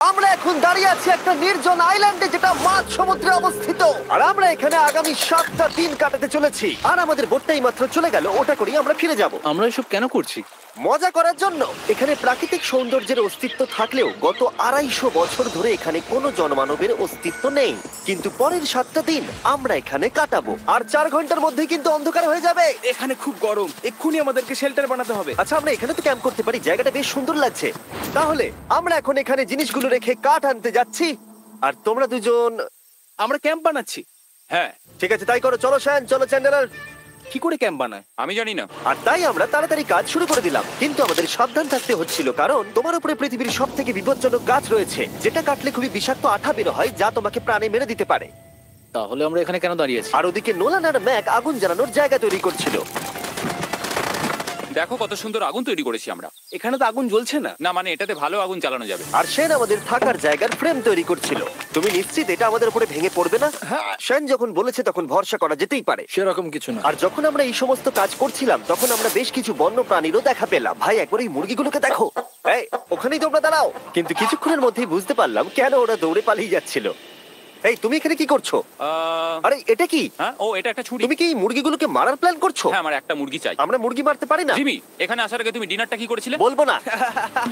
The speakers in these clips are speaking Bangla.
আমরা এখন দাঁড়িয়ে আছি একটা নির্জন আইল্যান্ডে যেটা মাঝ সমুদ্রে অবস্থিত, আর আমরা এখানে আগামী 7টা দিন কাটাতে চলেছি। আর আমাদের বোটটাই মাত্র চলে গেল, ওটা করেই আমরা ফিরে যাব আমরা এসব কেন করছি? মজা করার জন্য। এখানে প্রাকৃতিক সৌন্দর্যের অস্তিত্ব থাকলেও গত 250 বছর ধরে এখানে কোনো জনমানবের অস্তিত্ব নেই। কিন্তু পরের 7টা দিন আমরা এখানে কাটাবো, আর 4 ঘন্টার মধ্যেই কিন্তু অন্ধকার হয়ে যাবে। এখানে খুব গরম, এক্ষুনি আমাদেরকে শেল্টার বানাতে হবে। আচ্ছা, আমরা এখানে তো ক্যাম্প করতে পারি, জায়গাটা বেশ সুন্দর লাগছে। তাহলে আমরা এখন এখানে জিনিসগুলো রেখে কাঠ আনতে যাচ্ছি, আর তোমরা দুজন। আমরা ক্যাম্প বানাচ্ছি। হ্যাঁ, ঠিক আছে, তাই করো। চলো শ্যান, চলো চ্যান্ডেলার। কি করে ক্যাম্প বানায়? আমি জানি না। আর তাই আমরা তাড়াতাড়ি কাজ শুরু করে দিলাম, কিন্তু আমাদের সাবধান থাকতে হচ্ছিল, কারণ তোমার উপরে পৃথিবীর সব থেকে বিপজ্জনক গাছ রয়েছে, যেটা কাটলে খুবই বিষাক্ত আঠা বের হয়, যা তোমাকে প্রাণে মেরে দিতে পারে। তাহলে আমরা এখানে কেন দাঁড়িয়ে আছি? আর ওদিকে নোলান আর ম্যাক আগুন জ্বালানোর জায়গা তৈরি করছিল। দেখো কত সুন্দর আগুন তৈরি করেছি আমরা। এখানে তো আগুন জ্বলছে না। না মানে এটাতে ভালো আগুন চালানো যাবে। আর সেন আমাদের থাকার জায়গার ফ্রেম তৈরি করছিল। তুমি নিশ্চিত এটা আমাদের উপরে ভেঙে পড়বে না? সেন যখন বলেছে তখন ভরসা করা যেতেই পারে। সেরকম কিছু না। আর যখন আমরা এই সমস্ত কাজ করছিলাম তখন আমরা বেশ কিছু বন্য প্রাণীরও দেখা পেলাম। ভাই, একবার এই মুরগিগুলোকে দেখো। এই, ওখানেই তোমরা দাঁড়াও। কিন্তু কিছুক্ষণের মধ্যেই বুঝতে পারলাম কেন ওরা দৌড়ে পালিয়ে যাচ্ছিল। এই, তুমি এখানে কি করছো? আরে এটা কি? হ্যাঁ, ও এটা একটা ছুরি। তুমি কি এই মুরগিগুলোকে মারার প্ল্যান করছো? হ্যাঁ, আমার একটা মুরগি চাই। আমরা মুরগি মারতে পারি না। জিমি, এখানে আসার আগে তুমি ডিনারটা কি করেছিলে? বলবো না।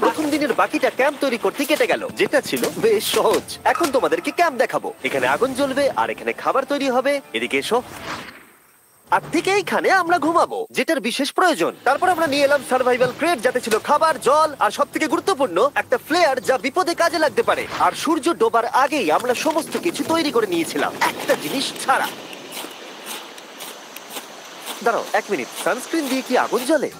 প্রথম দিনের বাকিটা ক্যাম্প তৈরি করতে কেটে গেল, যেটা ছিল বেশ সহজ। এখন তোমাদেরকে ক্যাম্প দেখাবো। এখানে আগুন জ্বলবে আর এখানে খাবার তৈরি হবে। এদিকে এসো। আর ঠিক এইখানে আমরা ঘুমাবো, যেটার বিশেষ প্রয়োজন। তারপর আমরা নিয়ে এলাম সার্ভাইভাল ক্রেট, যাতে ছিল খাবার, জল আর সবথেকে গুরুত্বপূর্ণ একটা ফ্লেয়ার, যা বিপদে কাজে লাগতে পারে। আর সূর্য ডোবার আগেই আমরা সমস্ত কিছু তৈরি করে নিয়েছিলাম, একটা জিনিস ছাড়া। দাঁড়াও 1 মিনিট, সানস্ক্রিন দিয়ে কি আগুন জ্বলে?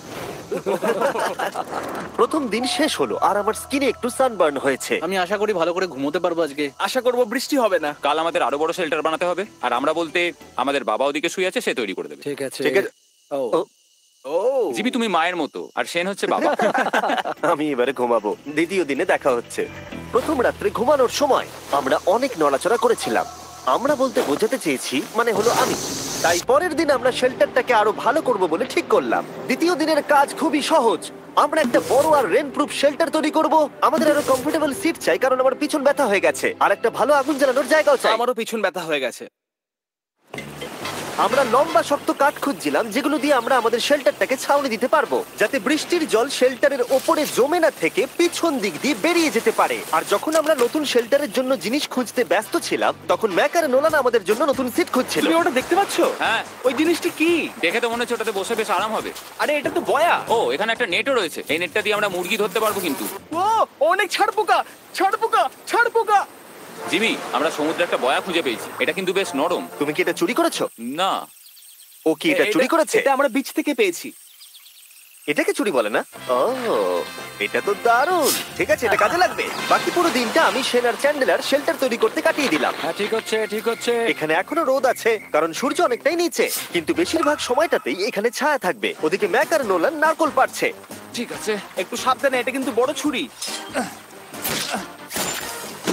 প্রথম দিন শেষ হলো আর আমার স্কিনে একটু সানবার্ন হয়েছে। আমি আশা করি ভালো করে ঘুমোতে পারবো আজকে। আশা করবো বৃষ্টি হবে না। কাল আমাদের আরো বড় শেল্টার বানাতে হবে, আর আমরা বলতে আমাদের বাবা ওদিকে শুয়ে আছে, সে তৈরি করে দেবে। ঠিক আছে। ঠিক আছে। ও ও, ও জিমি, তুমি মায়ের মতো আর সেন হচ্ছে বাবা। আমি এবারে ঘুমাবো। দ্বিতীয় দিনে দেখা হচ্ছে। প্রথম রাত্রে ঘুমানোর সময় আমরা অনেক নড়াচড়া করেছিলাম। আমরা বলতে বোঝাতে চেয়েছি, মানে হলো আমি। তাই পরের দিন আমরা শেল্টারটাকে আরো ভালো করব বলে ঠিক করলাম। দ্বিতীয় দিনের কাজ খুবই সহজ। আমরা একটা বড় আর রেন প্রুফ শেল্টার তৈরি করব। আমাদের আরো কমফোর্টেবল সিট চাই, কারণ আমার পিছন ব্যথা হয়ে গেছে, আর একটা ভালো আগুন জ্বালানোর জায়গাও চাই। আমারও পিছন ব্যথা হয়ে গেছে। আমরা লম্বা শক্ত কাঠ খুঁজছিলাম, যেগুলো দিয়ে আমরা আমাদের শেল্টারটাকে ছাউনি দিতে পারবো, যাতে বৃষ্টির জল শেল্টারের ওপরে জমে না থেকে পিছন দিক দিয়ে বেরিয়ে যেতে পারে। আর যখন আমরা নতুন শেল্টারের জন্য জিনিস খুঁজতে ব্যস্ত ছিলাম, তখন ম্যাক আর নোলান আমাদের জন্য নতুন সিট খুঁজছিল। তুমি ওটা দেখতে পাচ্ছো? হ্যাঁ, ওই জিনিসটা কি? দেখে তো মনে হচ্ছে ওটাতে বসে বেশ আরাম হবে। আরে এটা তো বয়া। ও, এখানে একটা নেটও রয়েছে। এই নেটটা দিয়ে আমরা মুরগি ধরতে পারবো। কিন্তু ও অনেক ছাড় পোকা, ছাড় পোকা, ছাড় পোকা। জিমি, আমরা সমুদ্রে একটা বয়া খুঁজে পেয়েছি। এটা কিন্তু বেশ নরম। তুমি কি এটা চুরি করেছো? না। ও কি এটা চুরি করেছে? এটা আমরা বিচ থেকে পেয়েছি। এটাকে চুরি বলে না? ও, এটা তো দারুণ। ঠিক আছে, এটা কাজে লাগবে। বাকি পুরো দিনটা আমি সেন আর চ্যান্ডেলার শেল্টার তৈরি করতে কাটিয়ে দিলাম। হ্যাঁ, ঠিক হচ্ছে, ঠিক হচ্ছে। এখানে এখনো রোদ আছে, কারণ সূর্য অনেকটাই নিচে, কিন্তু বেশিরভাগ সময়টাতেই এখানে ছায়া থাকবে। ওদিকে ম্যাক আর নোলান নারকোল পাড়ছে। ঠিক আছে। একটু সাবধানে, এটা কিন্তু বড় ছুরি।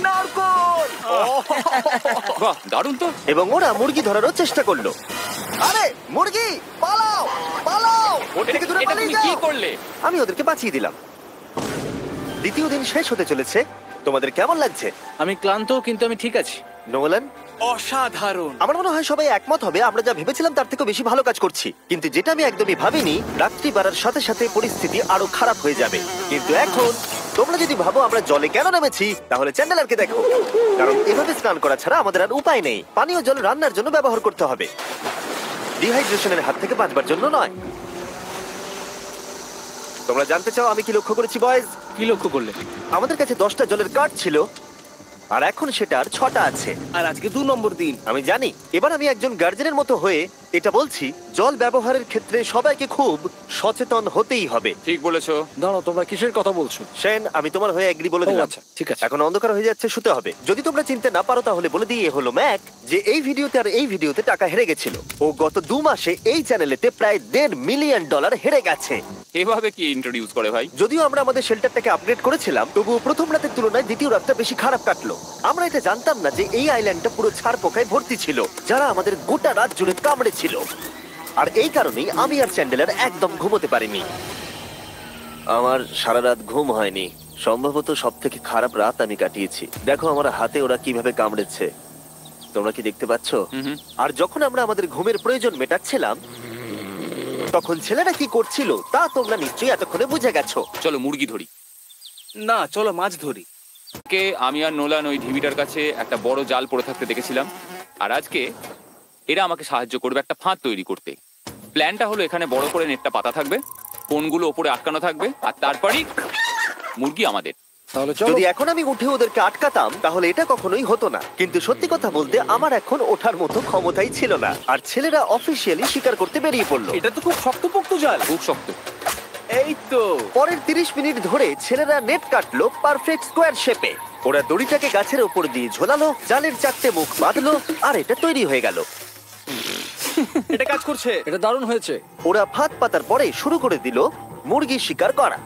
নারকোল। বাহ, দারুণ তো। এবং ওরা মুরগি ধরারও চেষ্টা করলো। আরে মুরগি, পালাও পালাও, ওর থেকে দূরে এটা পালিয়ে তুমি কি যাও। করলে? আমি ওদেরকে বাঁচিয়ে দিলাম। দ্বিতীয় দিন শেষ হতে চলেছে। তোমাদের কেমন লাগছে? আমি ক্লান্ত, কিন্তু আমি ঠিক আছি। নোলান? অসাধারণ। আমার মনে হয় সবাই একমত হবে, আমরা যা ভেবেছিলাম তার থেকে বেশি ভালো কাজ করছি। কিন্তু যেটা আমি একদমই ভাবিনি, রাত্রি বাড়ার সাথে সাথে পরিস্থিতি আরো খারাপ হয়ে যাবে। কিন্তু এখন তোমরা যদি ভাবো আমরা জলে কেন নেমেছি, তাহলে চ্যান্ডেলারকে দেখো। কারণ এভাবে স্নান করা ছাড়া আমাদের আর উপায় নেই। পানীয় জল রান্নার জন্য ব্যবহার করতে হবে, ডিহাইড্রেশনের হাত থেকে বাঁচবার জন্য নয়। তোমরা জানতে চাও আমি কি লক্ষ্য করেছি বয়েজ? কি লক্ষ্য করলে? আমাদের কাছে 10টা জলের কার্ড ছিল, আর এখন সেটা আর 6টা আছে। আর আজকে 2 নম্বর দিন। আমি জানি। এবার আমি একজন গার্জেনের মতো হয়ে এটা বলছি, জল ব্যবহারের ক্ষেত্রে সবাইকে খুব সচেতন হতেই হবে। ঠিক বলেছো। দাঁড়াও, তোমরা কিসের কথা বলছো? সেন, আমি তোমার হয়ে এগ্রি বলে ও, দিলাম। আচ্ছা, ঠিক আছে। এখন অন্ধকার হয়ে যাচ্ছে, শুতে হবে। যদি তোমরা চিনতে না পারো তাহলে বলে দিয়ে হলো ম্যাক, যে এই ভিডিওতে আর এই ভিডিওতে টাকা হেরে গেছিল। ও গত 2 মাসে এই চ্যানেলেতে প্রায় $1.5 মিলিয়ন হেরে গেছে। এভাবে কি ইন্ট্রোডিউস করে ভাই? যদিও আমরা আমাদের শেল্টারটাকে আপগ্রেড করেছিলাম, তবুও প্রথম রাতের তুলনায় দ্বিতীয় রাতটা বেশি খারাপ কাটলো। আমরা এটা জানতাম না যে এই আইল্যান্ডটা পুরো ছাড় পোকায় ভর্তি ছিল, যারা আমাদের গোটা রাত জুড়ে কামড়েছিল। আর এই কারণেই আমি আর চ্যান্ডেলার একদম ঘুমোতে পারিনি। আমার সারা রাত ঘুম হয়নি। সম্ভবত সব থেকে খারাপ রাত আমি কাটিয়েছি। দেখো আমার হাতে ওরা কিভাবে কামড়েছে, তোমরা কি দেখতে পাচ্ছ? হুম। আর যখন আমরা আমাদের ঘুমের প্রয়োজন মেটাচ্ছিলাম, তখন ছেলেরা কি করছিল তা তোমরা নিশ্চয়ই এতক্ষণে বুঝে গেছো। চলো মুরগি ধরি। না, চলো মাছ ধরি। কে আমি আর নোলান ওই ঢিবিটার কাছে একটা বড় জাল পড়ে থাকতে দেখেছিলাম, আর আজকে এরা আমাকে সাহায্য করবে একটা ফাঁদ তৈরি করতে। প্ল্যানটা হলো এখানে বড় করে নেটটা পাতা থাকবে, কোনগুলো ওপরে আটকানো থাকবে, আর তারপরই মুরগি আমাদের। তাহলে চলো। যদি এখন আমি উঠে ওদেরকে আটকাতাম তাহলে এটা কখনোই হতো না, কিন্তু সত্যি কথা বলতে আমার এখন ওঠার মতো ক্ষমতাই ছিল না। আর ছেলেরা অফিসিয়ালি স্বীকার করতে বেরিয়ে পড়লো। এটা তো খুব শক্তপোক্ত জাল। খুব শক্ত। এই তো। পরের 30 মিনিট ধরে ছেলেরা নেট কাটলো পারফেক্ট স্কোয়ার শেপে। ওরা দড়িটাকে গাছের উপর দিয়ে ঝোলালো, জালের 4টে মুখ বাঁধলো, আর এটা তৈরি হয়ে গেল। এটা কাজ করছে। এটা দারুণ হয়েছে। ওরা ফাঁদ পাতার পরে শুরু করে দিল মুরগি শিকার করা।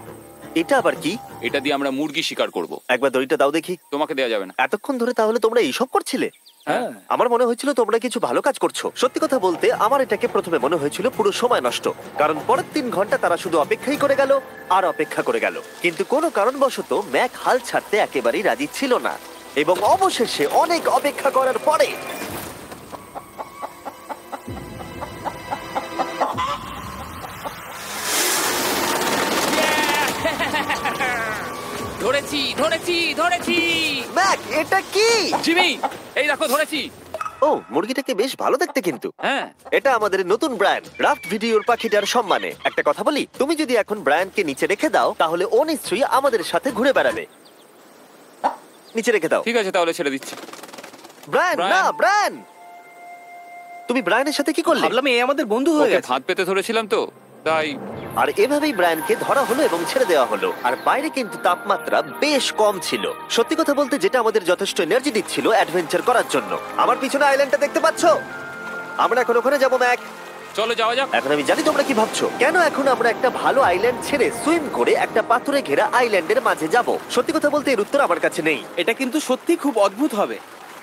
এটা আবার কি? এটা দিয়ে আমরা মুরগি শিকার করব। একবার দড়িটা দাও দেখি। তোমাকে দেওয়া যাবে না। এতক্ষণ ধরে তাহলে তোমরা এইসব করছিলে? হ্যাঁ। আমার মনে হয়েছিল তোমরা কিছু ভালো কাজ করছো। সত্যি কথা বলতে আমার এটাকে প্রথমে মনে হয়েছিল পুরো সময় নষ্ট, কারণ পরের 3 ঘন্টা তারা শুধু অপেক্ষাই করে গেল আর অপেক্ষা করে গেল। কিন্তু কোনো কারণবশত ম্যাক হাল ছাড়তে একেবারেই রাজি ছিল না, এবং অবশেষে অনেক অপেক্ষা করার পরে ধরেছি ধরেছি ধরেছি। ম্যাক, এটা কি? জিমি, এই দেখো ধরেছি। ও, মুরগিটাকে বেশ ভালো দেখতে কিন্তু। হ্যাঁ। এটা আমাদের নতুন ব্র্যান্ড রাফট ভিডিওর পাখিটার সম্মানে। একটা কথা বলি, তুমি যদি এখন ব্র্যান্ডকে নিচে রেখে দাও তাহলে ও নিশ্চয়ই আমাদের সাথে ঘুরে বেড়াবে। নিচে রেখে দাও। ঠিক আছে, তাহলে ছেড়ে দিচ্ছি। Brian, Brian. না ব্রায়ান, তুমি ব্রায়ানের সাথে কি করলে? ভাবলাম এই আমাদের বন্ধু হয়ে ওকে গেছে। ফাঁদ পেতে ধরেছিলাম তো, তাই। আর এভাবেই ব্রায়ানকে ধরা হলো এবং ছেড়ে দেওয়া হলো। আর বাইরে কিন্তু তাপমাত্রা বেশ কম ছিল। সত্যি কথা বলতে যেটা আমাদের যথেষ্ট এনার্জি দিচ্ছিল অ্যাডভেঞ্চার করার জন্য। আমার পিছনে আইল্যান্ডটা দেখতে পাচ্ছো? আমরা এখন ওখানে যাবো ম্যাক। চলো যাওয়া যাক। এখন আমি জানি তোমরা কি ভাবছো, কেন এখন আমরা একটা ভালো আইল্যান্ড ছেড়ে সুইম করে একটা পাথরে ঘেরা আইল্যান্ডের মাঝে যাব? সত্যি কথা বলতে এর উত্তর আমার কাছে নেই। এটা কিন্তু সত্যি খুব অদ্ভুত হবে।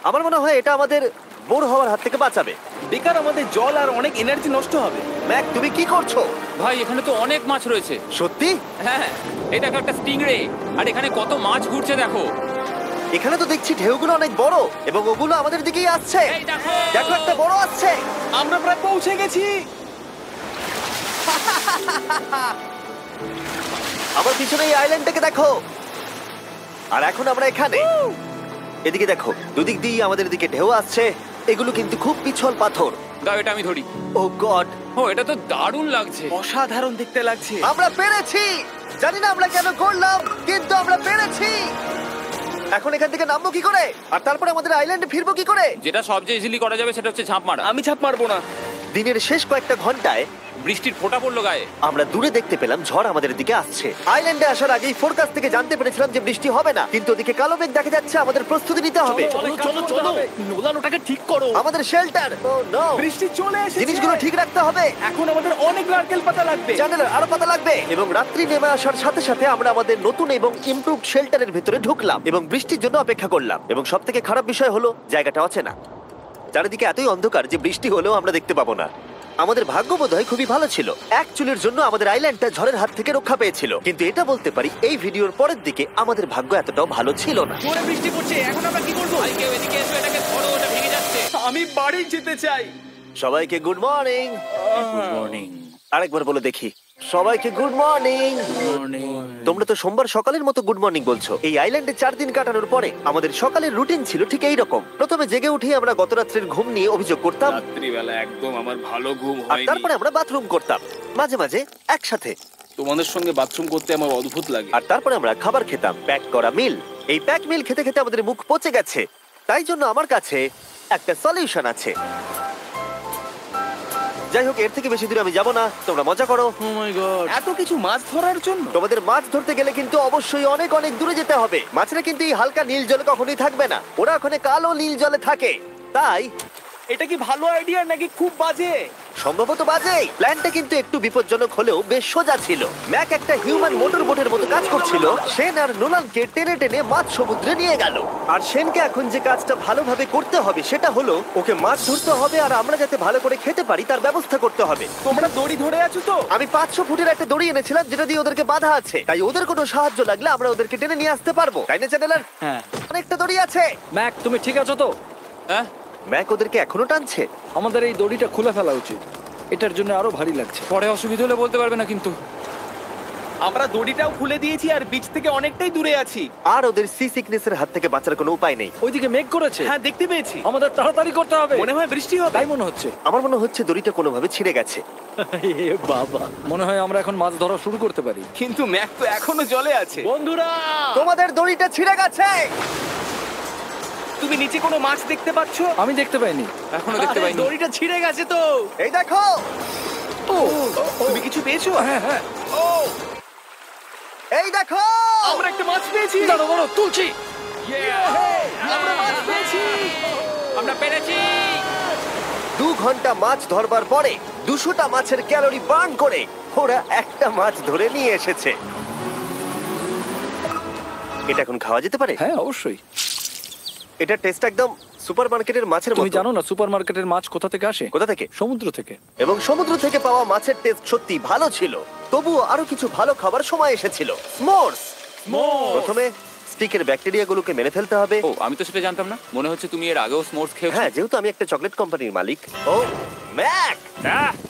আমার মনে হয় এটা আমাদের বোর হওয়ার হাত থেকে বাঁচাবে। বেকার আমাদের জল আর অনেক এনার্জি নষ্ট হবে। ম্যাক, তুমি কি করছো? ভাই এখানে তো অনেক মাছ রয়েছে। সত্যি? হ্যাঁ, এই দেখো একটা স্টিংরে, আর এখানে কত মাছ ঘুরছে দেখো। এখানে তো দেখছি ঢেউগুলো অনেক বড় এবং ওগুলো আমাদের দিকেই আসছে। এই দেখো। দেখো, একটা বড় আসছে। আমরা প্রায় পৌঁছে গেছি। আমার পিছনে এই আইল্যান্ডটাকে দেখো। আর এখন আমরা এখানে। এদিকে দেখো, দুদিক দিয়ে আমাদের দিকে ঢেউ আসছে। এগুলো কিন্তু খুব পিছল পাথর। দাও এটা আমি ধরি। ও গড, ও, এটা তো দারুণ লাগছে। অসাধারণ দেখতে লাগছে। আমরা পেরেছি। জানি না আমরা কেন করলাম, কিন্তু আমরা পেরেছি। এখন এখান থেকে নামবো কি করে, আর তারপরে আমাদের আইল্যান্ডে ফিরবো কি করে? যেটা সবচেয়ে ইজিলি করা যাবে সেটা হচ্ছে ঝাঁপ মারা। আমি ছাপ মারবো না। দিনের শেষ কয়েকটা ঘন্টায় বৃষ্টির ফোঁটা পড়লো গায়ে। আমরা দূরে দেখতে পেলাম ঝড় আমাদের দিকে আসছে। আইল্যান্ডে আসার আগেই ফোরকাস্ট থেকে জানতে পেরেছিলাম যে বৃষ্টি হবে না, কিন্তু ওদিকে কালো মেঘ দেখা যাচ্ছে। আমাদের প্রস্তুতি নিতে হবে। নোলান ওটাকে ঠিক করো। আমাদের শেল্টার, ও নো, বৃষ্টি চলে এসেছে। জিনিসগুলো ঠিক রাখতে হবে। এখন আমাদের অনেক নারকেল পাতা লাগবে। জানালার আরো পাতা লাগবে। এবং রাত্রি নেমে আসার সাথে সাথে আমরা আমাদের নতুন এবং ইমপ্রুভড শেল্টারের ভিতরে ঢুকলাম এবং বৃষ্টির জন্য অপেক্ষা করলাম। এবং সব থেকে খারাপ বিষয় হলো জায়গাটা অচেনা। চারিদিকে এতই অন্ধকার যে বৃষ্টি হলেও আমরা দেখতে পাবো না। আমাদের ভাগ্য বোধহয় খুবই ভালো ছিল। এক চুলের জন্য আমাদের আইল্যান্ডটা ঝড়ের হাত থেকে রক্ষা পেয়েছিল, কিন্তু এটা বলতে পারি এই ভিডিওর পরের দিকে আমাদের ভাগ্য এতটাও ভালো ছিল না। জোরে বৃষ্টি পড়ছে, এখন আমরা কি করব? ভাই কেউ এদিকে এসো, এটাকে ধরো, ওটা ভেঙে যাচ্ছে। আমি বাড়ি যেতে চাই। সবাইকে গুড মর্নিং। Good morning. আরেকবার বলে দেখি, সবাইকে গুড মর্নিং। তোমরা তো সোমবার সকালের মতো গুড মর্নিং বলছো। এই আইল্যান্ডে 4 দিন কাটানোর পরে আমাদের সকালের রুটিন ছিল ঠিক এই রকম। প্রথমে জেগে উঠে আমরা গত রাত্রের ঘুম নিয়ে অভিযোগ করতাম, রাত্রিবেলা একদম আমার ভালো ঘুম আর হয়নি। তারপরে আমরা বাথরুম করতাম, মাঝে মাঝে একসাথে। তোমাদের সঙ্গে বাথরুম করতে আমার অদ্ভুত লাগে। আর তারপরে আমরা খাবার খেতাম, প্যাক করা মিল। এই প্যাক মিল খেতে খেতে আমাদের মুখ পচে গেছে, তাই জন্য আমার কাছে একটা সলিউশন আছে। যাই হোক, এর থেকে বেশি দূরে আমি যাব না, তোমরা মজা করো। ও মাই গড। এত কিছু মাছ ধরার জন্য? তোমাদের মাছ ধরতে গেলে কিন্তু অবশ্যই অনেক অনেক দূরে যেতে হবে। মাছেরা কিন্তু এই হালকা নীল জলে কখনোই থাকবে না, ওরা ওখানে কালো নীল জলে থাকে। তাই এটা কি ভালো আইডিয়া নাকি খুব বাজে? সম্ভবত বাজে। প্ল্যানটা কিন্তু একটু বিপজ্জনক হলেও বেশ সোজা ছিল। ম্যাক একটা হিউম্যান মোটর বোটের মতো কাজ করছিল। শেন আর নোলানকে টেনে টেনে মাঝ সমুদ্রে নিয়ে গেল। আর শেনকে এখন যে কাজটা ভালোভাবে করতে হবে সেটা হলো ওকে মাছ ধরতে হবে, আর আমরা যাতে ভালো করে খেতে পারি তার ব্যবস্থা করতে হবে। তোমরা দড়ি ধরে আছো তো? আমি 500 ফুটের একটা দড়ি এনেছিলাম যেটা দিয়ে ওদেরকে বাঁধা আছে, তাই ওদের কোনো সাহায্য লাগলে আমরা ওদেরকে টেনে নিয়ে আসতে পারবো, তাই না চ্যানেলার? হ্যাঁ। অনেকটা দড়ি আছে। ম্যাক, তুমি ঠিক আছো তো? হ্যাঁ, ম্যাক ওদেরকে এখনো টানছে। আমাদের এই দড়িটা খুলে ফেলা উচিত, এটার জন্য আরো ভারী লাগছে। পরে অসুবিধা হলে বলতে পারবে না কিন্তু। আমরা দড়িটাও খুলে দিয়েছি আর বিচ থেকে অনেকটাই দূরে আছি। আর ওদের সি সিকনেসের হাত থেকে বাঁচার কোনো উপায় নেই। ওইদিকে মেঘ করেছে। হ্যাঁ, দেখতে পেয়েছি। আমাদের তাড়াতাড়ি করতে হবে। মনে হয় বৃষ্টি হবে। তাই মনে হচ্ছে। আমার মনে হচ্ছে দড়িটা কোনোভাবে ছিঁড়ে গেছে। এ বাবা, মনে হয় আমরা এখন মাছ ধরা শুরু করতে পারি। কিন্তু ম্যাক তো এখনো জলে আছে। বন্ধুরা, তোমাদের দড়িটা ছিঁড়ে গেছে। তুমি নিচে কোনো মাছ দেখতে পাচ্ছো? আমি দেখতে পাইনি। এখনো দেখতে পাইনি। দড়িটা ছিঁড়ে গেছে তো। এই দেখো। তুমি কিছু পেয়েছো? হ্যাঁ হ্যাঁ, ও, এই দেখো। আমরা একটা মাছ পেয়েছি। দাঁড়ো দাঁড়ো, তুলছি। আমরা মাছ পেয়েছি। আমরা পেরেছি। 2 ঘন্টা মাছ ধরবার পরে 200টা মাছের ক্যালোরি বার্ন করে ওরা একটা মাছ ধরে নিয়ে এসেছে। এটা এখন খাওয়া যেতে পারে? হ্যাঁ অবশ্যই। এটা টেস্ট একদম সুপারমার্কেটের মাছের তুমি মতো। জানো না সুপারমার্কেটের মাছ কোথা থেকে আসে? কোথা থেকে? সমুদ্র থেকে। এবং সমুদ্র থেকে পাওয়া মাছের টেস্ট সত্যি ভালো ছিল। তবুও আরো কিছু ভালো খাবার সময় এসেছিল। স্মোর্স। প্রথমে স্টিকের ব্যাকটেরিয়াগুলোকে মেরে ফেলতে হবে। ও, আমি তো সেটা জানতাম না। মনে হচ্ছে তুমি এর আগেও স্মোর্স খেয়েছো। হ্যাঁ, যেহেতু আমি একটা চকলেট কোম্পানির মালিক। ও ম্যাক,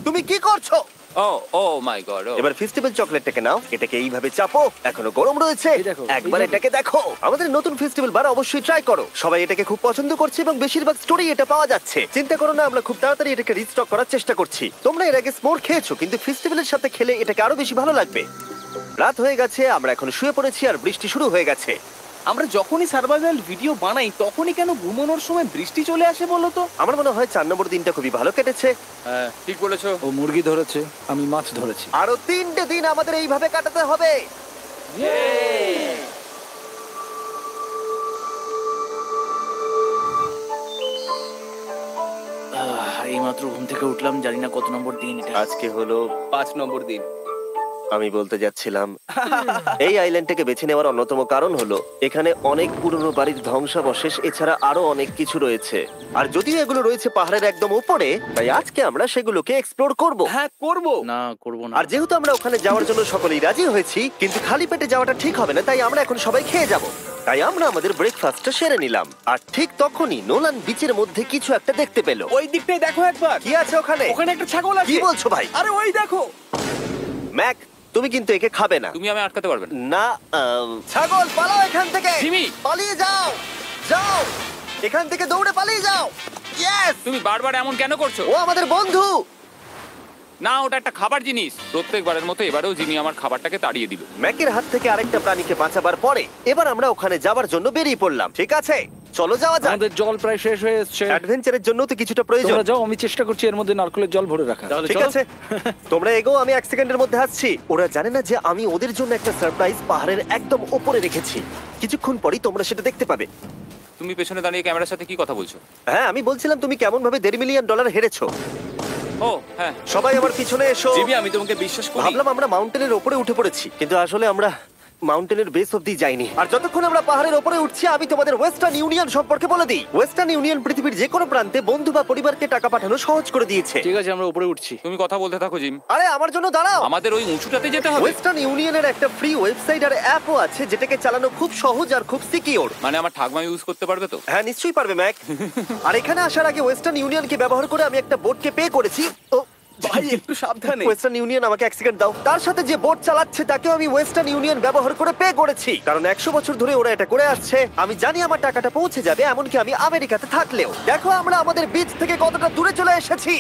তুমি কি করছো? ও ও মাই গড। এবার ফেস্টিভ্যাল চকলেটটাকে নাও, এটাকে এইভাবে চাপো, এখনো গরম রয়েছে। এই দেখো, একবার এইভাবে। এটাকে দেখো। আমাদের নতুন ফেস্টিভ্যাল বার অবশ্যই ট্রাই করো। সবাই এটাকে খুব পছন্দ করছে এবং বেশিরভাগ স্টোরি এটা পাওয়া যাচ্ছে। চিন্তা করো না, আমরা খুব তাড়াতাড়ি এটাকে রিস্টক করার চেষ্টা করছি। তোমরা এর আগে স্মোর খেয়েছো, কিন্তু ফেস্টিভ্যালের সাথে খেলে এটাকে আরো বেশি ভালো লাগবে। রাত হয়ে গেছে, আমরা এখন শুয়ে পড়েছি আর বৃষ্টি শুরু হয়ে গেছে। আমরা যখনই সার্ভাইভাল ভিডিও বানাই তখনই কেন ঘুমানোর সময় বৃষ্টি চলে আসে বলো তো? আমার মনে হয় 4 নম্বর দিনটা খুবই ভালো কেটেছে। হ্যাঁ, ঠিক বলেছো। ও মুরগি ধরেছে, আমি মাছ ধরেছি। আরো 3টে দিন আমাদের এইভাবে কাটাতে হবে। এইমাত্র ঘুম থেকে উঠলাম, জানি না কত নম্বর দিন এটা। আজকে হলো 5 নম্বর দিন। আমি বলতে যাচ্ছিলাম এই আইল্যান্ডটাকে বেছে নেওয়ার অন্যতম কারণ হলো এখানে অনেক পুরনো বাড়ির ধ্বংসাবশেষ, এছাড়া আরো অনেক কিছু রয়েছে। আর যদিও এগুলো রয়েছে পাহাড়ের একদম উপরে, তাই আজকে আমরা সেগুলোকে এক্সপ্লোর করব। হ্যাঁ, করব। না, করব না। আর যেহেতু আমরা ওখানে যাওয়ার জন্য সকলেই রাজি হয়েছি, কিন্তু খালি পেটে যাওয়াটা ঠিক হবে না, তাই আমরা এখন সবাই খেয়ে যাব। তাই আমরা আমাদের ব্রেকফাস্টটা সেরে নিলাম। আর ঠিক তখনই নোলান বিচের মধ্যে কিছু একটা দেখতে পেল। ওই দিকটাই দেখো একবার। কি আছে ওখানে? ওখানে একটা ছাগল আছে। কি বলছো ভাই? আরে ওই দেখো। ম্যাক, তুমি কিন্তু একে খাবে না। তুমি আমি আটকাতে পারবে না। না, ছাগল পালাও এখান থেকে। জিমি! পালিয়ে যাও, যাও এখান থেকে, দৌড়ে পালিয়ে যাও। ইয়েস! তুমি বারবার এমন কেন করছো? ও আমাদের বন্ধু। না, ওটা একটা খাবার জিনিস। প্রত্যেকবারের মতো এবারেও জিমি আমার খাবারটাকে তাড়িয়ে দিল। ম্যাকের হাত থেকে আরেকটা প্রাণীকে বাঁচাবার পরে এবার আমরা ওখানে যাবার জন্য বেরিয়ে পড়লাম। ঠিক আছে, চলো যাওয়া যাক। আমাদের জল প্রায় শেষ হয়ে এসেছে। অ্যাডভেঞ্চারের জন্য তো কিছুটা প্রয়োজন। তোমরা যাও, আমি চেষ্টা করছি এর মধ্যে নারকেলের জল ভরে রাখা। ঠিক আছে, তোমরা এগো, আমি 1 সেকেন্ডের মধ্যে আসছি। ওরা জানে না যে আমি ওদের জন্য একটা সারপ্রাইজ পাহাড়ের একদম উপরে রেখেছি। কিছুক্ষণ পরেই তোমরা সেটা দেখতে পাবে। তুমি পেছনে দাঁড়িয়ে ক্যামেরার সাথে কি কথা বলছো? হ্যাঁ, আমি বলছিলাম তুমি কেমন ভাবে $1.5 মিলিয়ন হেরেছো। ও হ্যাঁ, সবাই আমার পিছনে এসো। জিমি, আমি তোমাকে বিশ্বাস করি। ভাবলাম আমরা মাউন্টেনের উপরে উঠে পড়েছি, কিন্তু আসলে আমরা মাউন্টেনের বেস অব্দি যাইনি। আর যতক্ষণ আমরা পাহাড়ের উপরে উঠছি, আমি তোমাদের ওয়েস্টার্ন ইউনিয়ন সম্পর্কে বলে দিই। ওয়েস্টার্ন ইউনিয়ন পৃথিবীর যে কোনো প্রান্তে বন্ধু বা পরিবারকে টাকা পাঠানো সহজ করে দিয়েছে। ঠিক আছে, আমরা উপরে উঠছি। তুমি কথা বলতে থাকো জিম। আরে আমার জন্য দাঁড়াও। আমাদের ওই উঁচুটাতে যেতে হবে। ওয়েস্টার্ন ইউনিয়নের একটা ফ্রি ওয়েবসাইট আর অ্যাপও আছে, যেটাকে চালানো খুব সহজ আর খুব সিকিউর। মানে আমার ঠাকমা ইউজ করতে পারবে তো? হ্যাঁ, নিশ্চয়ই পারবে ম্যাক। আর এখানে আসার আগে ওয়েস্টার্ন ইউনিয়নকে ব্যবহার করে আমি একটা বোটকে পে করেছি। ও ভাই, একটু সাবধানে। ওয়েস্টার্ন ইউনিয়ন আমাকে 1 সেকেন্ড দাও। তার সাথে যে বোট চালাচ্ছে তাকেও আমি ওয়েস্টার্ন ইউনিয়ন ব্যবহার করে পে করেছি, কারণ 100 বছর ধরে ওরা এটা করে আসছে। আমি জানি আমার টাকাটা পৌঁছে যাবে, এমনকি আমি আমেরিকাতে থাকলেও। দেখো আমরা আমাদের বিচ থেকে কতটা দূরে চলে এসেছি।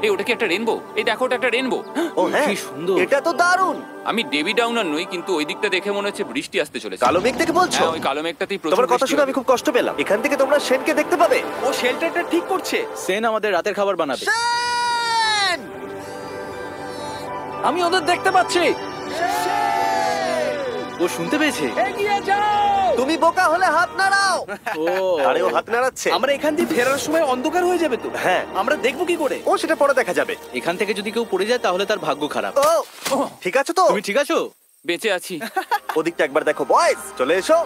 এই, ওটা কি একটা রেনবো? এই দেখো, ওটা একটা রেনবো। ও হ্যাঁ, কি সুন্দর। এটা তো দারুণ। আমি ডেভি ডাউনার নই, কিন্তু ওই দিকটা দেখে মনে হচ্ছে বৃষ্টি আসতে চলেছে। কালো মেঘ থেকে বলছো? হ্যাঁ, ওই কালো মেঘটাতেই প্রচুর তোমার কথা বৃষ্টি শুনে হবে। আমি খুব কষ্ট পেলাম। এখান থেকে তোমরা শেনকে দেখতে পাবে। ও শেল্টারটা ঠিক করছে। সেন আমাদের রাতের খাবার বানাবে। শেন! আমি ওদের দেখতে পাচ্ছি। ও শুনতে পেয়েছে? এগিয়ে যাও। তুমি বোকা হলে হাত নাড়াও। ও আরে ও হাত নাড়াচ্ছে। আমরা এখান দিয়ে ফেরার সময় অন্ধকার হয়ে যাবে তো। হ্যাঁ। আমরা দেখবো কি করে? ও সেটা পরে দেখা যাবে। এখান থেকে যদি কেউ পড়ে যায় তাহলে তার ভাগ্য খারাপ। ও ঠিক আছে তো? তুমি ঠিক আছো? বেঁচে আছি। ওদিকটা একবার দেখো বয়েজ, চলে এসো,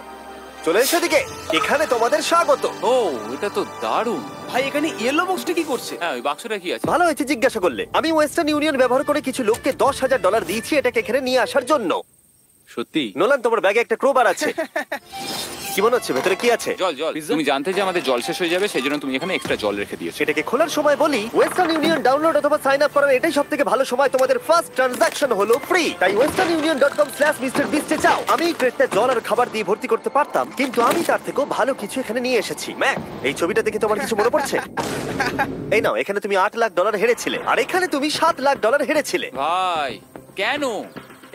চলে এসো দিকে। এখানে তোমাদের স্বাগত। ও এটা তো দারুণ। ভাই এখানে ইয়েলো বক্সটা কি করছে? হ্যাঁ ওই বাক্সটা কি আছে? ভালো হয়েছে জিজ্ঞাসা করলে। আমি ওয়েস্টার্ন ইউনিয়ন ব্যবহার করে কিছু লোককে $10,000 দিয়েছি এটাকে এখানে নিয়ে আসার জন্য। সত্যি? নোলান, তোমার ব্যাগে একটা ক্রোবার আছে। কি মনে হচ্ছে ভেতরে কি আছে? জল জল। পিৎজা? তুমি জানতে যে আমাদের জল শেষ হয়ে যাবে সেজন্য তুমি এখানে এক্সট্রা জল রেখে দিয়েছো। সেটাকে খোলার সময় বলি, ওয়েস্টার্ন ইউনিয়ন ডাউনলোড অথবা সাইন আপ করার এটাই সবথেকে ভালো সময়। তোমাদের ফার্স্ট ট্রানজাকশন হলো ফ্রি। তাই westernunion.com/MrBeast এ যাও। আমি এই ক্রেটটা জল আর খাবার দিয়ে ভর্তি করতে পারতাম, কিন্তু আমি তার থেকেও ভালো কিছু এখানে নিয়ে এসেছি। ম্যাক, এই ছবিটা দেখে তোমার কিছু মনে পড়ছে? এই নাও, এখানে তুমি $8 লাখ হেরেছিলে, আর এখানে তুমি $7 লাখ হেরেছিলে। ভাই কেন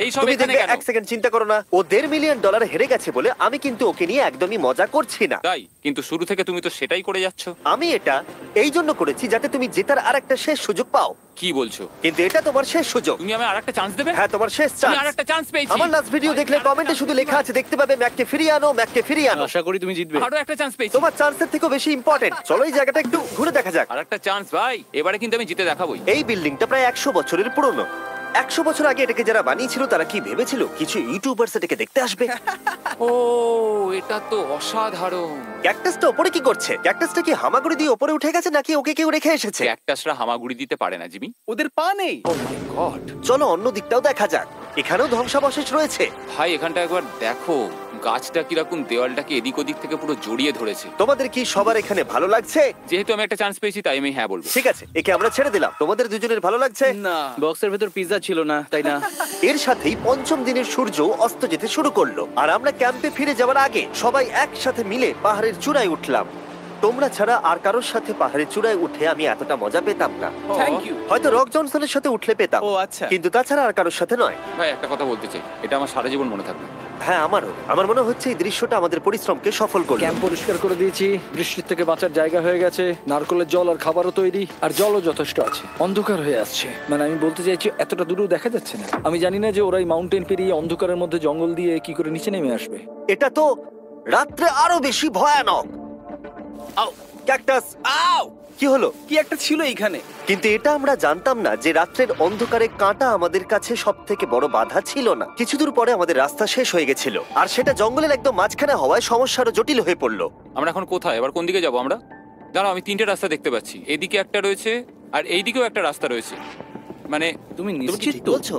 এই সব তুমি এখানে দেখবে, কেন? এক সেকেন্ড চিন্তা করো না। ও $1.5 মিলিয়ন হেরে গেছে বলে আমি কিন্তু ওকে নিয়ে একদমই মজা করছি না। তাই কিন্তু শুরু থেকে তুমি তো সেটাই করে যাচ্ছ। আমি এটা এই জন্য করেছি যাতে তুমি জেতার আরেকটা শেষ সুযোগ পাও, কি বলছো? কিন্তু এটা তোমার শেষ সুযোগ। তুমি আমায় আরেকটা চান্স দেবে? হ্যাঁ, তোমার শেষ আমি চান্স। আরেকটা চান্স পেয়েছি। আমার লাস্ট ভিডিও দেখলে কমেন্টে শুধু লেখা আছে, দেখতে পাবে ম্যাককে ফিরিয়ে আনো, ম্যাককে ফিরিয়ে আনো। আশা করি তুমি জিতবে। আরো একটা চান্স পেয়েছি। তোমার চান্সের থেকেও বেশি ইম্পর্টেন্ট। চলো এই জায়গাটা একটু ঘুরে দেখা যাক। আরেকটা চান্স ভাই, এবারে কিন্তু আমি জিতে দেখাবোই। এই বিল্ডিংটা প্রায় 100 বছরের পুরনো। 100 বছর আগে এটাকে যারা বানিয়েছিল তারা কি ভেবেছিল কিছু ইউটিউবার্স এটাকে দেখতে আসবে? ও এটা তো অসাধারণ। ক্যাকটাসটা উপরে কি করছে? ক্যাকটাসটা কি হামাগুড়ি দিয়ে উপরে উঠে গেছে নাকি ওকে কেউ রেখে এসেছে? ক্যাকটাসরা হামাগুড়ি দিতে পারে না জিমি। ওদের পা নেই। ও মাই গড। চলো অন্য দিকটাও দেখা যাক। এখানেও ধ্বংসাবশেষ রয়েছে। ভাই এখানটা একবার দেখো, গাছটা কিরকম দেওয়ালটাকে এদিক ওদিক থেকে পুরো জড়িয়ে ধরেছে। তোমাদের কি সবার এখানে ভালো লাগছে? যেহেতু আমি একটা চান্স পেয়েছি তাই আমি হ্যাঁ বলবো। ঠিক আছে, একে আমরা ছেড়ে দিলাম। তোমাদের দুজনের ভালো লাগছে? না, বক্সের ভেতর পিৎজা ছিল না, তাই না? এর সাথেই পঞ্চম দিনের সূর্য অস্ত যেতে শুরু করলো, আর আমরা ক্যাম্পে ফিরে যাওয়ার আগে সবাই একসাথে মিলে পাহাড়ের চূড়ায় উঠলাম। তোমরা ছাড়া আর কারোর সাথে পাহাড়ের চূড়ায় উঠে আমি এতটা মজা পেতাম না। Thank you. হয়তো রক জনসনের সাথে উঠলে পেতাম, ও আচ্ছা। কিন্তু তাছাড়া আর কারোর সাথে নয়। ভাই একটা কথা বলতে চাই, এটা আমার সারা জীবন মনে থাকবে। হ্যাঁ, আমারও। আমার মনে হচ্ছে এই দৃশ্যটা আমাদের পরিশ্রমকে সফল করলো। ক্যাম্প পরিষ্কার করে দিয়েছি, বৃষ্টির থেকে বাঁচার জায়গা হয়ে গেছে, নারকেলের জল আর খাবারও তৈরি, আর জলও যথেষ্ট আছে। অন্ধকার হয়ে আসছে, মানে আমি বলতে চাইছি এতটা দূরেও দেখা যাচ্ছে না। আমি জানি না যে ওরা এই মাউন্টেন পেরিয়ে অন্ধকারের মধ্যে জঙ্গল দিয়ে কি করে নিচে নেমে আসবে। এটা তো রাত্রে আরো বেশি ভয়ানক। আও, ক্যাকটাস, আও! কি হলো? কি একটা ছিল এইখানে। কিন্তু এটা আমরা জানতাম না যে রাত্রের অন্ধকারে কাঁটা আমাদের কাছে সব থেকে বড় বাধা ছিল না। কিছু দূর পরে আমাদের রাস্তা শেষ হয়ে গেছিল, আর সেটা জঙ্গলের একদম মাঝখানে হওয়ায় সমস্যা আরো জটিল হয়ে পড়লো। আমরা এখন কোথায়, এবার কোন দিকে যাবো আমরা? দাঁড়াও, আমি তিনটে রাস্তা দেখতে পাচ্ছি। এদিকে একটা রয়েছে আর এইদিকেও একটা রাস্তা রয়েছে। মানে তুমি তুমি কি নিশ্চিত ঠিক তো? বলছো?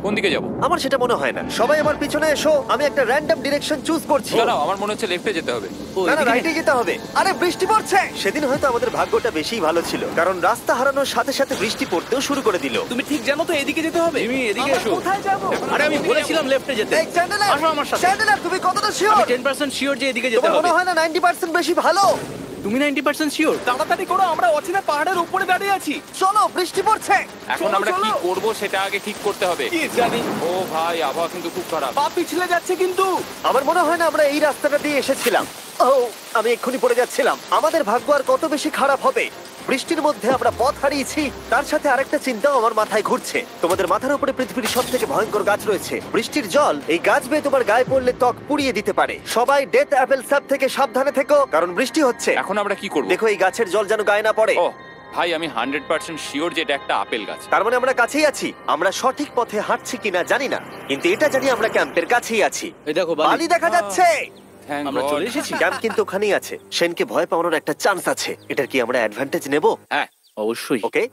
কোন দিকে যাবো? আমার সেটা মনে হয় না। সবাই আমার পিছনে এসো, আমি একটা র্যান্ডম ডিরেকশন চুজ করছি। দাঁড়াও, আমার মনে হচ্ছে লেফটে যেতে হবে। ও, না না, এদিকে? রাইটে যেতে হবে। আরে বৃষ্টি পড়ছে। সেদিন হয়তো আমাদের ভাগ্যটা বেশিই ভালো ছিল, কারণ রাস্তা হারানোর সাথে সাথে বৃষ্টি পড়তেও শুরু করে দিল। তুমি ঠিক জানো তো এদিকে যেতে হবে? জিমি, এদিকে আমরা এসো। কোথায় যাব? আরে আমি বলেছিলাম লেফটে যেতে। এই চ্যান্ডেলার, আসো আমার সাথে। চ্যান্ডেলার, তুমি কতটা আমি শিওর? 10% শিওর যে এদিকে যেতে তোমার হবে। মনে হয় না 90% বেশি ভালো? তুমি 90% শিওর? তাড়াতাড়ি করো, আমরা অচেনা পাহাড়ের উপরে দাঁড়িয়ে আছি। চলো, বৃষ্টি পড়ছে। এখন চলো, আমরা কি চলো। করব সেটা আগে ঠিক করতে হবে। কি জানি, ও ভাই, আবহাওয়া কিন্তু খুব খারাপ। পা পিছলে যাচ্ছে কিন্তু। আমার মনে হয় না আমরা এই রাস্তাটা দিয়ে এসেছিলাম। ও, আমি এক্ষুনি পড়ে যাচ্ছিলাম। আমাদের ভাগ্য আর কত বেশি খারাপ হবে। বৃষ্টির মধ্যে আমরা পথ হারিয়েছি, তার সাথে আরেকটা চিন্তাও আমার মাথায় ঘুরছে। তোমাদের মাথার উপরে পৃথিবীর সব থেকে ভয়ঙ্কর গাছ রয়েছে। বৃষ্টির জল এই গাছ বেয়ে তোমার গায়ে পড়লে ত্বক পুড়িয়ে দিতে পারে। সবাই ডেথ অ্যাপেল সাপ থেকে সাবধানে থেকো, কারণ বৃষ্টি হচ্ছে। এখন আমরা কি করব? দেখো এই গাছের জল যেন গায়ে না পড়ে। ও ভাই, আমি 100% শিওর যে এটা একটা আপেল গাছ। তার মানে আমরা কাছেই আছি। আমরা সঠিক পথে হাঁটছি কিনা জানি না, কিন্তু এটা জানি আমরা ক্যাম্পের কাছেই আছি। এই দেখো বালি দেখা যাচ্ছে। Thank আমরা God. চলে এসেছি। ক্যাম্প কিন্তু ওখানেই আছে। সেনকে ভয় পাওয়ানোর একটা চান্স আছে। এটার কি আমরা অ্যাডভান্টেজ নেব? হ্যাঁ, অবশ্যই। ওকে,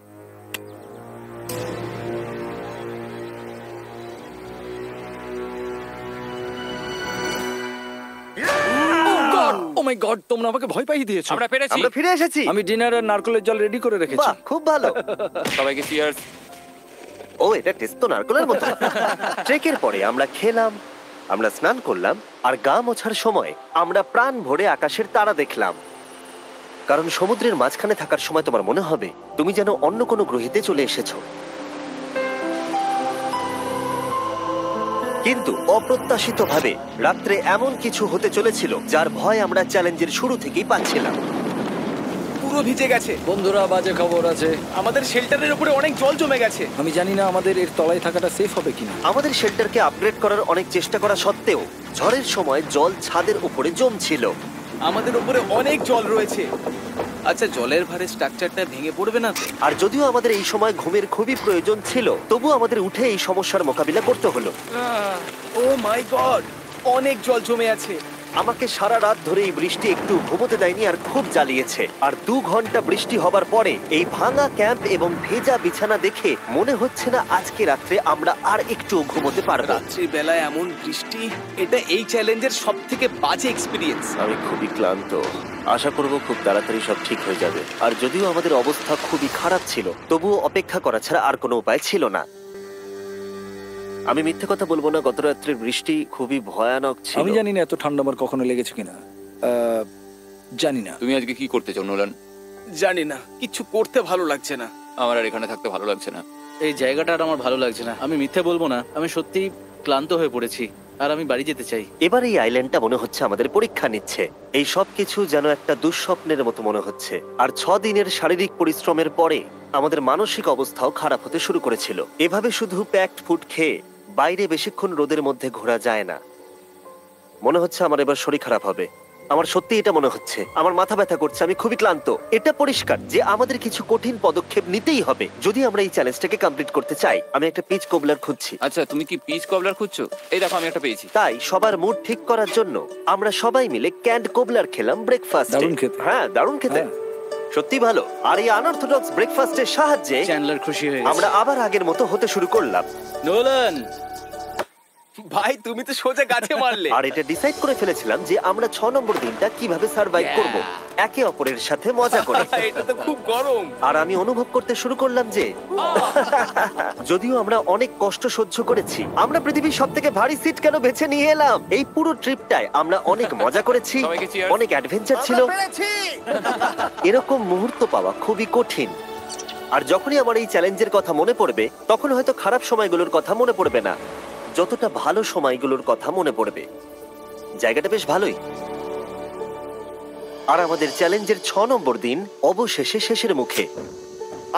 ও মাই গড, তোমরা আমাকে ভয় পাইয়ে দিয়েছো। আমরা পেরেছি। আমরা ফিরে এসেছি। আমি ডিনার আর নারকেলের জল রেডি করে রেখেছি। বাহ, খুব ভালো। সবাইকে চিয়ার্স। ও, এটা টেস্ট তো নারকেলের মতো। ট্রেকের পরে আমরা খেলাম, আমরা স্নান করলাম, আর গা মোছার সময় আমরা প্রাণ ভরে আকাশের তারা দেখলাম। কারণ সমুদ্রের মাঝখানে থাকার সময় তোমার মনে হবে তুমি যেন অন্য কোনো গ্রহেতে চলে এসেছো। কিন্তু অপ্রত্যাশিতভাবে রাত্রে এমন কিছু হতে চলেছিল যার ভয় আমরা চ্যালেঞ্জের শুরু থেকেই পাচ্ছিলাম। পুরো ভিজে গেছে। বন্ধুরা, বাজে খবর আছে। আমাদের শেল্টারের উপরে অনেক জল জমে গেছে। আমি জানি না আমাদের এর তলায় থাকাটা সেফ হবে কিনা। আমাদের শেল্টারকে আপগ্রেড করার অনেক চেষ্টা করা সত্ত্বেও ঝড়ের সময় জল ছাদের উপরে জমছিল। আমাদের উপরে অনেক জল রয়েছে। আচ্ছা, জলের ভারে স্ট্রাকচারটা ভেঙে পড়বে না তো? আর যদিও আমাদের এই সময় ঘুমের খুবই প্রয়োজন ছিল, তবু আমাদের উঠে এই সমস্যার মোকাবিলা করতে হলো। ও মাই গড, অনেক জল জমে আছে। আমাকে সারা রাত ধরে এই বৃষ্টি একটু ঘুমোতে দেয়নি আর খুব জ্বালিয়েছে। আর 2 ঘন্টা বৃষ্টি হবার পরে এই ভাঙা ক্যাম্প এবং ভেজা বিছানা দেখে মনে হচ্ছে না আজকে রাত্রে আমরা আর একটু ঘুমোতে পারবো। রাত্রি বেলায় এমন বৃষ্টি, এটা এই চ্যালেঞ্জের সবথেকে বাজে এক্সপেরিয়েন্স। আমি খুবই ক্লান্ত। আশা করব খুব তাড়াতাড়ি সব ঠিক হয়ে যাবে। আর যদিও আমাদের অবস্থা খুবই খারাপ ছিল, তবুও অপেক্ষা করা ছাড়া আর কোনো উপায় ছিল না। আমি মিথ্যে কথা বলবো না, গত রাত্রের বৃষ্টি খুবই ভয়ানক ছিল। আমি জানি না এত ঠান্ডা আমার কখনো লেগেছে কিনা। জানি না। তুমি আজকে কি করতে চাও নোলান? জানি না, কিছু করতে ভালো লাগছে না। আমার আর এখানে থাকতে ভালো লাগছে না। এই জায়গাটা আর আমার ভালো লাগছে না। আমি মিথ্যে বলবো না, আমি সত্যিই ক্লান্ত হয়ে পড়েছি আর আমি বাড়ি যেতে চাই। এবার এই আইল্যান্ডটা মনে হচ্ছে আমাদের পরীক্ষা নিচ্ছে। এই সব কিছু যেন একটা দুঃস্বপ্নের মতো মনে হচ্ছে। আর 6 দিনের শারীরিক পরিশ্রমের পরে আমাদের মানসিক অবস্থাও খারাপ হতে শুরু করেছিল। এভাবে শুধু প্যাকড ফুড খেয়ে বাইরে বেশিক্ষণ রোদের মধ্যে ঘোরা যায় না। মনে হচ্ছে আমার এবার শরীর খারাপ হবে। আমার সত্যি এটা মনে হচ্ছে। আমার মাথা ব্যথা করছে, আমি খুবই ক্লান্ত। এটা পরিষ্কার যে আমাদের কিছু কঠিন পদক্ষেপ নিতেই হবে যদি আমরা এই চ্যালেঞ্জটাকে কমপ্লিট করতে চাই। আমি একটা পিচ কোবলার খুঁজছি। আচ্ছা, তুমি কি পিচ কবলার খুঁজছো? এই দেখো, আমি একটা পেয়েছি। তাই সবার মুড ঠিক করার জন্য আমরা সবাই মিলে ক্যান্ড কোবলার খেলাম ব্রেকফাস্টে। দারুণ খেতে। হ্যাঁ, দারুণ খেতে, সত্যি ভালো। আর এই আনঅর্থোডক্স ব্রেকফাস্টের সাহায্যে চ্যান্ডলার খুশি হয়ে আমরা গেছে। আবার আগের মতো হতে শুরু করলাম। নোলান, ভাই, তুমি তো সোজা গাছে মারলে। আর এটা ডিসাইড করে ফেলেছিলাম যে আমরা 6 নম্বর দিনটা কিভাবে সার্ভাইভ করব, একে অপরের সাথে মজা করে। এটা তো খুব গরম। আর আমি অনুভব করতে শুরু করলাম যে যদিও আমরা অনেক কষ্ট সহ্য করেছি, আমরা পৃথিবীর সবথেকে ভারী সিট কেন বেছে নিয়ে এলাম। এই পুরো ট্রিপটায় আমরা অনেক মজা করেছি, সবাইকে cheers। অনেক অ্যাডভেঞ্চার ছিল। এরকম মুহূর্ত পাওয়া খুবই কঠিন। আর যখনই আমার এই চ্যালেঞ্জের কথা মনে পড়বে, তখন হয়তো খারাপ সময়গুলোর কথা মনে পড়বে না, যতটা ভালো সময়গুলোর কথা মনে পড়বে। জায়গাটা বেশ ভালোই। আর আমাদের চ্যালেঞ্জের 6 নম্বর দিন অবশেষে শেষের মুখে।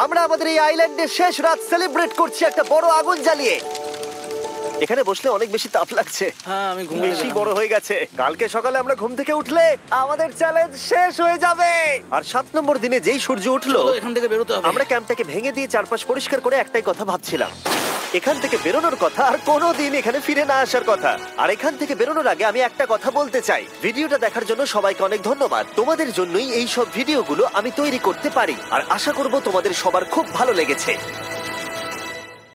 আমরা আমাদের এই আইল্যান্ডের শেষ রাত সেলিব্রেট করছি একটা বড় আগুন জ্বালিয়ে। এখানে বসলে অনেক বেশি তাপ লাগছে। হ্যাঁ, আমি ঘুমিয়ে বেশি গেলাম। বড় হয়ে গেছে। কালকে সকালে আমরা ঘুম থেকে উঠলে আমাদের চ্যালেঞ্জ শেষ হয়ে যাবে। আর 7 নম্বর দিনে যেই সূর্য উঠলো, চলো, এখান থেকে বেরোতে হবে। আমরা ক্যাম্পটাকে ভেঙে দিয়ে চারপাশ পরিষ্কার করে একটাই কথা ভাবছিলাম, এখান থেকে বেরোনোর কথা আর কোনোদিন এখানে ফিরে না আসার কথা। আর এখান থেকে বেরোনোর আগে আমি একটা কথা বলতে চাই, ভিডিওটা দেখার জন্য সবাইকে অনেক ধন্যবাদ। তোমাদের জন্যই এই সব ভিডিওগুলো আমি তৈরি করতে পারি। আর আশা করব তোমাদের সবার খুব ভালো লেগেছে।